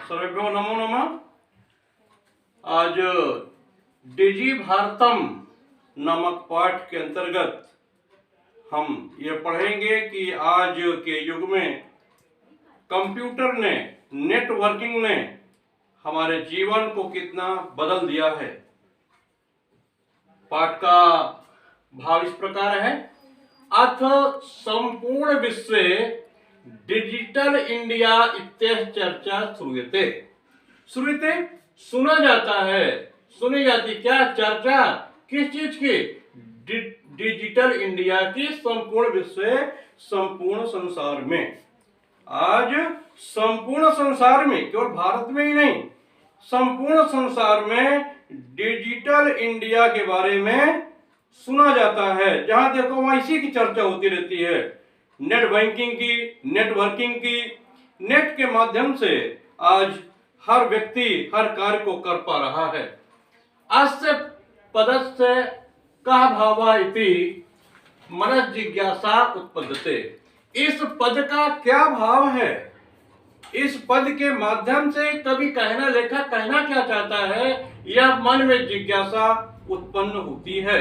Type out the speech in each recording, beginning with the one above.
सर्वेभ्यो नमो नमः। आज डिजी भारतम नामक पाठ के अंतर्गत हम ये पढ़ेंगे कि आज के युग में कंप्यूटर ने, नेटवर्किंग ने हमारे जीवन को कितना बदल दिया है। पाठ का भाव इस प्रकार है। अथ संपूर्ण विश्व डिजिटल इंडिया इत्यस्य चर्चा श्रूयते। श्रूयते सुना जाता है, सुनी जाती क्या चर्चा, किस चीज की? डिजिटल इंडिया की संपूर्ण विश्व, संपूर्ण संसार में। आज संपूर्ण संसार में, केवल भारत में ही नहीं, संपूर्ण संसार में डिजिटल इंडिया के बारे में सुना जाता है। जहां देखो वहां इसी की चर्चा होती रहती है। नेट बैंकिंग की, नेटवर्किंग की, नेट के माध्यम से आज हर व्यक्ति हर कार्य को कर पा रहा है। अस्य पदस्य कः भावा इति मनस जिज्ञासा उत्पद्यते। इस पद का क्या भाव है? इस पद के माध्यम से कभी कहना, लेखक कहना क्या चाहता है, यह मन में जिज्ञासा उत्पन्न होती है।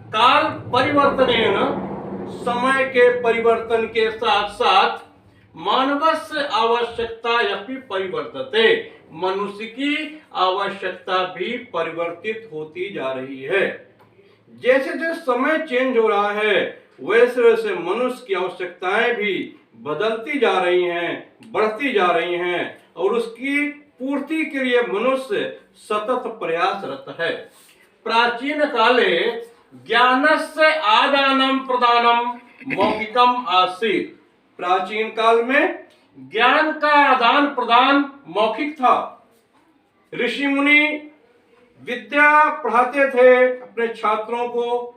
काल परिवर्तनेन, समय के परिवर्तन के साथ साथ मानवस्य आवश्यकता यपि परिवर्तते, मनुष्य की आवश्यकता भी परिवर्तित होती जा रही है। जैसे जैसे समय चेंज हो रहा है वैसे वैसे मनुष्य की आवश्यकताएं भी बदलती जा रही हैं, बढ़ती जा रही हैं और उसकी पूर्ति के लिए मनुष्य सतत प्रयासरत है। प्राचीन काले ज्ञानस्य आदानं प्रदानं मौखिकम आसीत्। प्राचीन काल में ज्ञान का आदान प्रदान मौखिक था। ऋषि मुनि विद्या पढ़ाते थे अपने छात्रों को,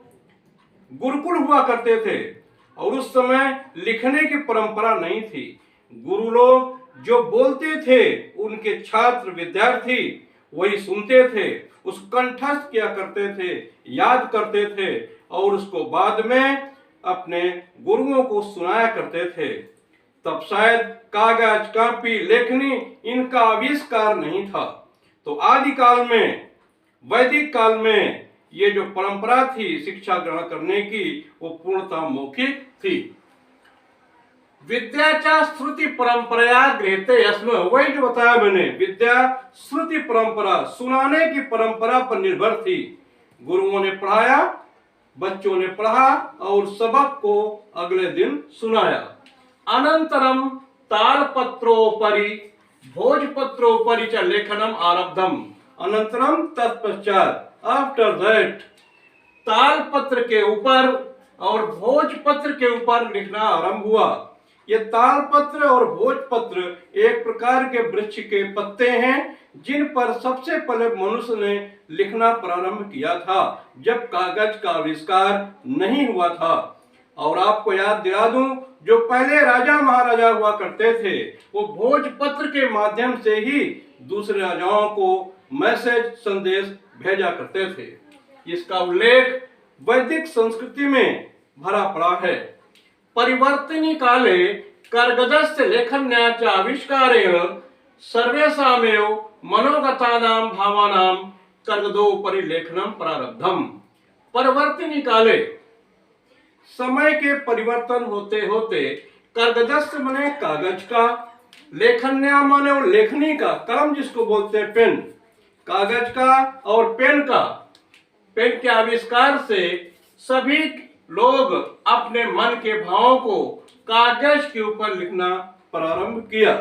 गुरुकुल हुआ करते थे और उस समय लिखने की परंपरा नहीं थी। गुरु लोग जो बोलते थे उनके छात्र विद्यार्थी वही सुनते थे, उस कंठस्थ किया करते थे, याद करते थे और उसको बाद में अपने गुरुओं को सुनाया करते थे। तब शायद कागज, कॉपी, लेखनी इनका आविष्कार नहीं था। तो आदि काल में, वैदिक काल में ये जो परंपरा थी शिक्षा ग्रहण करने की, वो पूर्णतः मौखिक थी। विद्याचा श्रुति परंपरा गृहीते यस्म। वही जो बताया मैंने, विद्या श्रुति परंपरा, सुनाने की परंपरा पर निर्भर थी। गुरुओं ने पढ़ाया, बच्चों ने पढ़ा और सबक को अगले दिन सुनाया। अनंतरम तालपत्रोपरि भोजपत्रोपरि च लेखनम आरब्धम। अनंतरम तत्पश्चात, आफ्टर दैट, तालपत्र के ऊपर और भोजपत्र के ऊपर लिखना आरंभ हुआ। ये तालपत्र और भोजपत्र एक प्रकार के वृक्ष के पत्ते हैं जिन पर सबसे पहले मनुष्य ने लिखना प्रारंभ किया था, जब कागज का आविष्कार नहीं हुआ था। और आपको याद दिला दूं, जो पहले राजा महाराजा हुआ करते थे वो भोजपत्र के माध्यम से ही दूसरे राजाओं को मैसेज, संदेश भेजा करते थे। इसका उल्लेख वैदिक संस्कृति में भरा पड़ा है। परिवर्तनी काले कर्गदस्य लेखन्याच आविष्कारेण सर्वेषामेव मनोगतानां भावानां कर्गदोपरि लेखनम प्रारब्धम। परिवर्तनी काले, समय के परिवर्तन होते होते, कर्गदस्य माने कागज का, लेखन्या माने लेखनी का, कलम जिसको बोलते हैं पेन, कागज का और पेन का। पेन के आविष्कार से सभी लोग अपने मन के भावों को कागज के ऊपर लिखना प्रारंभ किया।